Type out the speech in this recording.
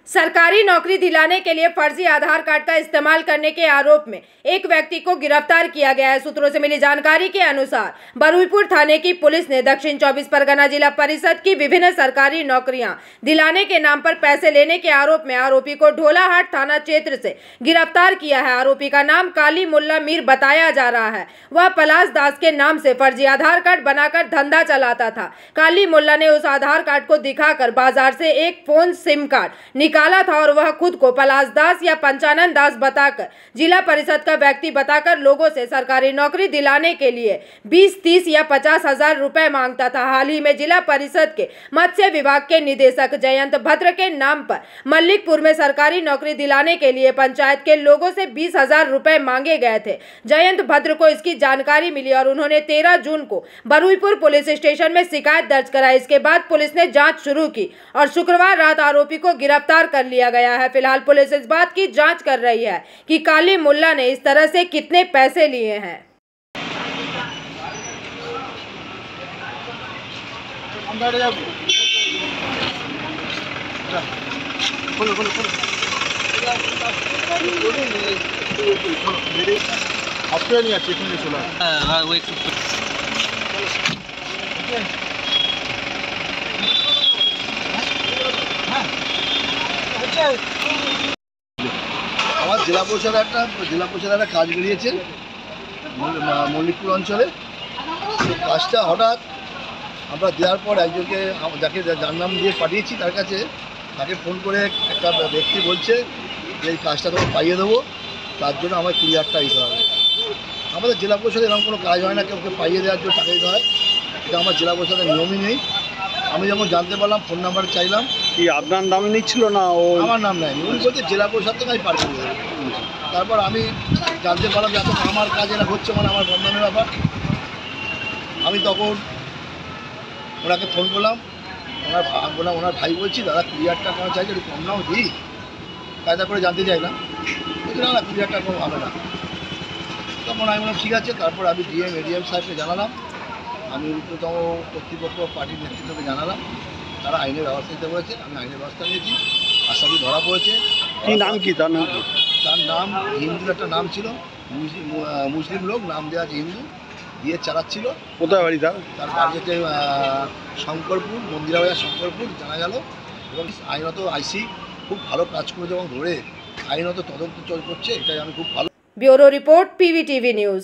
सरकारी नौकरी दिलाने के लिए फर्जी आधार कार्ड का इस्तेमाल करने के आरोप में एक व्यक्ति को गिरफ्तार किया गया है। सूत्रों से मिली जानकारी के अनुसार बरुईपुर थाने की पुलिस ने दक्षिण 24 परगना जिला परिषद की विभिन्न सरकारी नौकरियां दिलाने के नाम पर पैसे लेने के आरोप में आरोपी को ढोलाहाट थाना क्षेत्र से गिरफ्तार किया है। आरोपी का नाम काली मुल्ला मीर बताया जा रहा है। वह पलाश दास के नाम से फर्जी आधार कार्ड बनाकर धंधा चलाता था। काली मुल्ला ने उस आधार कार्ड को दिखाकर बाजार से एक फोन सिम कार्ड निकाला था और वह खुद को पलाश दास या पंचानन दास बताकर जिला परिषद का व्यक्ति बताकर लोगों से सरकारी नौकरी दिलाने के लिए 20, 30 या 50 हजार रुपए मांगता था। हाल ही में जिला परिषद के मत्स्य विभाग के निदेशक जयंत भद्र के नाम पर मल्लिकपुर में सरकारी नौकरी दिलाने के लिए पंचायत के लोगों से 20,000 रुपए मांगे गए थे। जयंत भद्र को इसकी जानकारी मिली और उन्होंने 13 जून को बरुईपुर पुलिस स्टेशन में शिकायत दर्ज कराई। इसके बाद पुलिस ने जाँच शुरू की और शुक्रवार रात आरोपी को गिरफ्तार कर लिया गया है। फिलहाल पुलिस इस बात की जांच कर रही है कि काली मुल्ला ने इस तरह से कितने पैसे लिए हैं। আমার জেলা পরিষদ একটা কাজ বেরিয়েছে মল্লিকপুর অঞ্চলে। কাজটা হঠাৎ আমরা দেওয়ার পর একজনকে যার নাম দিয়ে পাঠিয়েছি তাকে ফোন করে একটা ব্যক্তি বলছে যে এই কাজটা তোমাকে পাইয়ে দেবো, তার জন্য আমার 20,000 টাকা দিতে হবে। আমাদের জেলা পরিষদে এরকম কোনো কাজ হয় না, কেউকে পাইয়ে দেওয়ার জন্য টাকা দিতে হয়, এটা আমার জেলা পরিষদের নিয়মই নেই। আমি যখন জানতে পারলাম ফোন নাম্বার চাইলাম। কি আপনার নাম নিচ্ছিল না? ও আমার নাম নেয়নি, উনি বলতে জেলা পরিষদ থেকে আমি পাঠিয়ে দেবো। তারপর আমি জানতে পারলাম যে আমার কাজ এরা হচ্ছে, মানে আমার বন্ধনের ব্যাপার। আমি তখন ওনাকে ফোন করলাম, ওনার ভাই বলছি দাদা 20,000 টাকা আমার চাইছে, একটু কম নাও দিই, কায়দা করে জানতে চাইলাম। বলছি না 20,000 টাকা কম হবে না। তখন আমি বললাম ঠিক আছে। তারপর আমি এডিএম সাহেবকে জানালাম, আমি ঊর্ধ্বতম কর্তৃপক্ষ পার্টির নেতৃত্বকে জানালাম, তারা আইনের ব্যবস্থা নিতে বলেছে। আমি আইনের ব্যবস্থা নিয়েছি, আসামি ধরা পড়েছে। কি নাম কি তার নাম? তার নাম হিন্দুর একটা নাম ছিল, মুসলিম লোক, নাম দেওয়া আছে হিন্দু, দিয়ে চালাচ্ছিল। কোথায় বাড়ি তার? তার বাড়ি হচ্ছে শঙ্করপুর, মন্দিরাবাজার শঙ্করপুর জানা গেল। এবং আইনত আইসি খুব ভালো কাজ করেছে এবং ধরে আইনত তদন্ত করছে, এটাই আমি খুব ভালো। Bureau report, PVTV news.